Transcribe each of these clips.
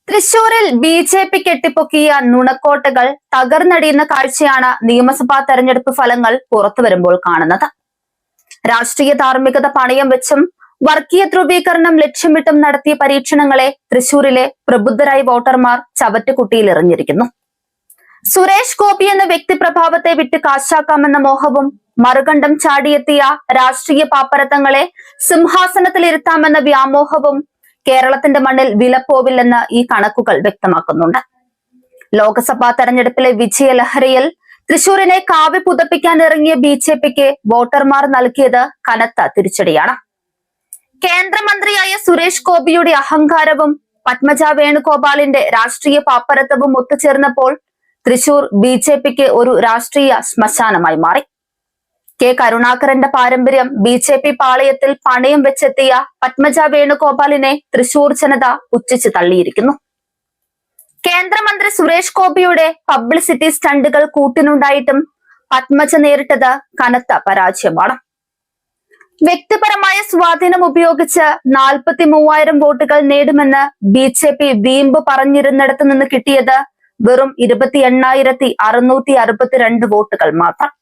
തൃശൂരിൽ ബി.ജെ.പി കെട്ടിപ്പൊക്കിയ നുണക്കോട്ടകൾ തകർന്നടിയുന്ന കാഴ്ചയാണ് നിയമസഭാ തെരഞ്ഞെടുപ്പ് ഫലങ്ങൾ പുറത്തുവരുമ്പോൾ കാണുന്നത്. രാഷ്ട്രീയ ധാർമ്മികത പണയം വെച്ചും വർഗീയ ധ്രുവീകരണം ലക്ഷ്യമിട്ടും നടത്തിയ പരീക്ഷണങ്ങളെ തൃശൂരിലെ പ്രബുദ്ധരായ വോട്ടർമാർ ചവറ്റുകുട്ടിയിൽ എറിഞ്ഞിരിക്കുന്നു. സുരേഷ് ഗോപി എന്ന വ്യക്തിപ്രഭാവത്തെ വിട്ട് കാശാക്കാമെന്ന മോഹവും മറുകണ്ഠം ചാടിയെത്തിയ രാഷ്ട്രീയ പാപ്പരത്തങ്ങളെ സിംഹാസനത്തിലിരുത്താമെന്ന വ്യാമോഹവും കേരളത്തിന്റെ മണ്ണിൽ വിലപ്പോവില്ലെന്ന് ഈ കണക്കുകൾ വ്യക്തമാക്കുന്നുണ്ട്. ലോക്സഭാ തെരഞ്ഞെടുപ്പിലെ വിജയലഹരിയിൽ തൃശൂരിനെ കാവ്യ പുതപ്പിക്കാൻ ഇറങ്ങിയ ബി.ജെ.പിക്ക് വോട്ടർമാർ നൽകിയത് കനത്ത തിരിച്ചടിയാണ്. കേന്ദ്രമന്ത്രിയായ സുരേഷ് ഗോപിയുടെ അഹങ്കാരവും പത്മജ വേണുഗോപാലിന്റെ രാഷ്ട്രീയ പാപ്പരത്വവും ഒത്തുചേർന്നപ്പോൾ തൃശൂർ ബി.ജെ.പിക്ക് ഒരു രാഷ്ട്രീയ ശ്മശാനമായി മാറി. കെ കരുണാകരന്റെ പാരമ്പര്യം ബി.ജെ.പി പാളയത്തിൽ പണയം വെച്ചെത്തിയ പത്മജ വേണുഗോപാലിനെ തൃശൂർ ജനത പുച്ഛിച്ച് തള്ളിയിരിക്കുന്നു. കേന്ദ്രമന്ത്രി സുരേഷ് ഗോപിയുടെ പബ്ലിസിറ്റി സ്റ്റണ്ടുകൾ കൂട്ടിനുണ്ടായിട്ടും പത്മജ നേരിട്ടത് കനത്ത പരാജയമാണ്. വ്യക്തിപരമായ സ്വാധീനം ഉപയോഗിച്ച് 43,000 വോട്ടുകൾ നേടുമെന്ന് ബി.ജെ.പി വീമ്പ് പറഞ്ഞിരുന്നിടത്തു നിന്ന് കിട്ടിയത് വെറും 28,662 വോട്ടുകൾ മാത്രം.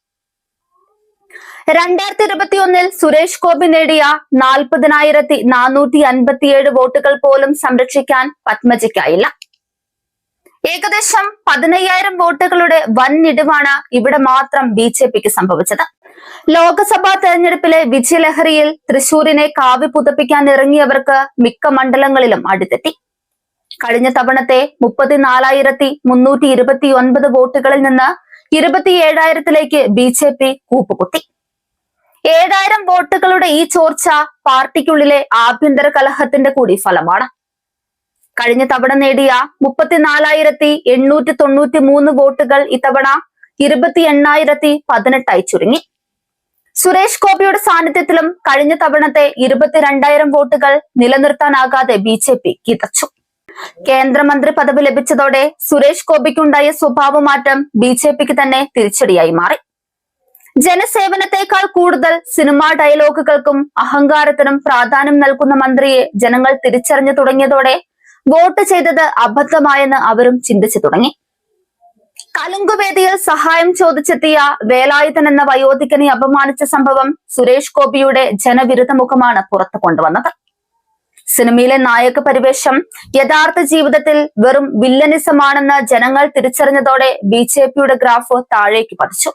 2021 സുരേഷ് ഗോപി നേടിയ 40,457 വോട്ടുകൾ പോലും സംരക്ഷിക്കാൻ പത്മജയ്ക്കായില്ല. ഏകദേശം 15,000 വോട്ടുകളുടെ വൻ ഇടിവാണ് ഇവിടെ മാത്രം ബി.ജെ.പിക്ക് സംഭവിച്ചത്. ലോക്സഭാ തെരഞ്ഞെടുപ്പിലെ വിജയലഹരിയിൽ തൃശൂരിനെ കാവ്യ പുതപ്പിക്കാൻ ഇറങ്ങിയവർക്ക് മിക്ക മണ്ഡലങ്ങളിലും അടിതെറ്റി. കഴിഞ്ഞ തവണത്തെ 34,329 വോട്ടുകളിൽ നിന്ന് 27,000-ലേക്ക് ബി.ജെ.പി കൂപ്പുകുത്തി. 7,000 വോട്ടുകളുടെ ഈ ചോർച്ച പാർട്ടിക്കുള്ളിലെ ആഭ്യന്തര കലഹത്തിന്റെ കൂടി ഫലമാണ്. കഴിഞ്ഞ തവണ നേടിയ 34,893 വോട്ടുകൾ ഇത്തവണ 28,018 ചുരുങ്ങി. സുരേഷ് ഗോപിയുടെ സാന്നിധ്യത്തിലും കഴിഞ്ഞ തവണത്തെ 22,000 വോട്ടുകൾ നിലനിർത്താനാകാതെ ബി.ജെ.പി കിതച്ചു. കേന്ദ്രമന്ത്രി പദവി ലഭിച്ചതോടെ സുരേഷ് ഗോപിക്കുണ്ടായ സ്വഭാവമാറ്റം ബി.ജെ.പിക്ക് തന്നെ തിരിച്ചടിയായി മാറി. ജനസേവനത്തെക്കാൾ കൂടുതൽ സിനിമാ ഡയലോഗുകൾക്കും അഹങ്കാരത്തിനും പ്രാധാന്യം നൽകുന്ന മന്ത്രിയെ ജനങ്ങൾ തിരിച്ചറിഞ്ഞു തുടങ്ങിയതോടെ വോട്ട് ചെയ്തത് അബദ്ധമായെന്ന് അവരും ചിന്തിച്ചു തുടങ്ങി. കലുങ്കുവേദിയിൽ സഹായം ചോദിച്ചെത്തിയ വേലായുധൻ എന്ന വയോധികനെ അപമാനിച്ച സംഭവം സുരേഷ് ഗോപിയുടെ ജനവിരുദ്ധ മുഖമാണ് പുറത്തു കൊണ്ടുവന്നത്. സിനിമയിലെ നായക പരിവേഷം യഥാർത്ഥ ജീവിതത്തിൽ വെറും വില്ലനിസമാണെന്ന് ജനങ്ങൾ തിരിച്ചറിഞ്ഞതോടെ ബി.ജെ.പിയുടെ ഗ്രാഫ് താഴേക്ക് പതിച്ചു.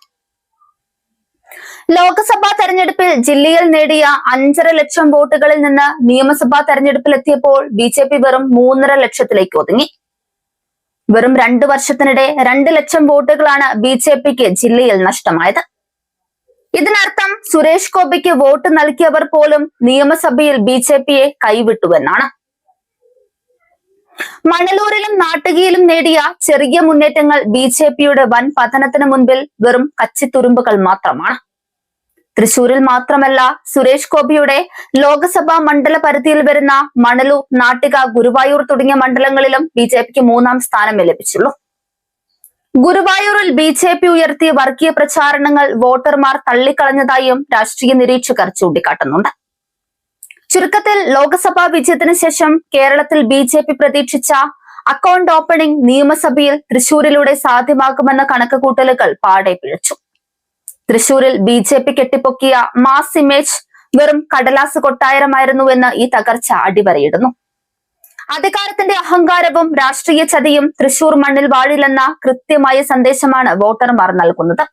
ലോക്സഭാ തെരഞ്ഞെടുപ്പിൽ ജില്ലയിൽ നേടിയ 5.5 ലക്ഷം വോട്ടുകളിൽ നിന്ന് നിയമസഭാ തെരഞ്ഞെടുപ്പിലെത്തിയപ്പോൾ ബി.ജെ.പി വെറും 3.5 ലക്ഷത്തിലേക്ക് ഒതുങ്ങി. വെറും 2 വർഷത്തിനിടെ 2 ലക്ഷം വോട്ടുകളാണ് ബി.ജെ.പിക്ക് ജില്ലയിൽ നഷ്ടമായത്. ഇതിനർത്ഥം സുരേഷ് ഗോപിക്ക് വോട്ട് നൽകിയവർ പോലും നിയമസഭയിൽ ബി.ജെ.പിയെ കൈവിട്ടുവെന്നാണ്. മണലൂരിലും നാട്ടുകയിലും നേടിയ ചെറിയ മുന്നേറ്റങ്ങൾ ബി.ജെ.പിയുടെ വൻ പതനത്തിന് മുൻപിൽ വെറും കച്ചിത്തുരുമ്പുകൾ മാത്രമാണ്. തൃശൂരിൽ മാത്രമല്ല, സുരേഷ് ഗോപിയുടെ ലോക്സഭാ മണ്ഡല പരിധിയിൽ വരുന്ന മണലൂർ, നാട്ടിക, ഗുരുവായൂർ തുടങ്ങിയ മണ്ഡലങ്ങളിലും ബി.ജെ.പിക്ക് 3ാം സ്ഥാനമേ ലഭിച്ചുള്ളൂ. ഗുരുവായൂരിൽ ബി.ജെ.പി ഉയർത്തിയ വർഗീയ പ്രചാരണങ്ങൾ വോട്ടർമാർ തള്ളിക്കളഞ്ഞതായും രാഷ്ട്രീയ നിരീക്ഷകർ ചൂണ്ടിക്കാട്ടുന്നുണ്ട്. ചുരുക്കത്തിൽ ലോക്സഭാ വിജയത്തിന് ശേഷം കേരളത്തിൽ ബി.ജെ.പി പ്രതീക്ഷിച്ച അക്കൗണ്ട് ഓപ്പണിംഗ് നിയമസഭയിൽ തൃശൂരിലൂടെ സാധ്യമാകുമെന്ന കണക്കുകൂട്ടലുകൾ പാടെ പിഴച്ചു. തൃശൂരിൽ ബി.ജെ.പി കെട്ടിപ്പൊക്കിയ മാസ് ഇമേജ് വെറും കടലാസ് കൊട്ടാരമായിരുന്നുവെന്ന് ഈ തകർച്ച അടിവരയിടുന്നു. അധികാരത്തിന്റെ അഹങ്കാരവും രാഷ്ട്രീയ ചതിയും തൃശൂർ മണ്ണിൽ വാഴില്ലെന്ന കൃത്യമായ സന്ദേശമാണ് വോട്ടർമാർ നൽകുന്നത്.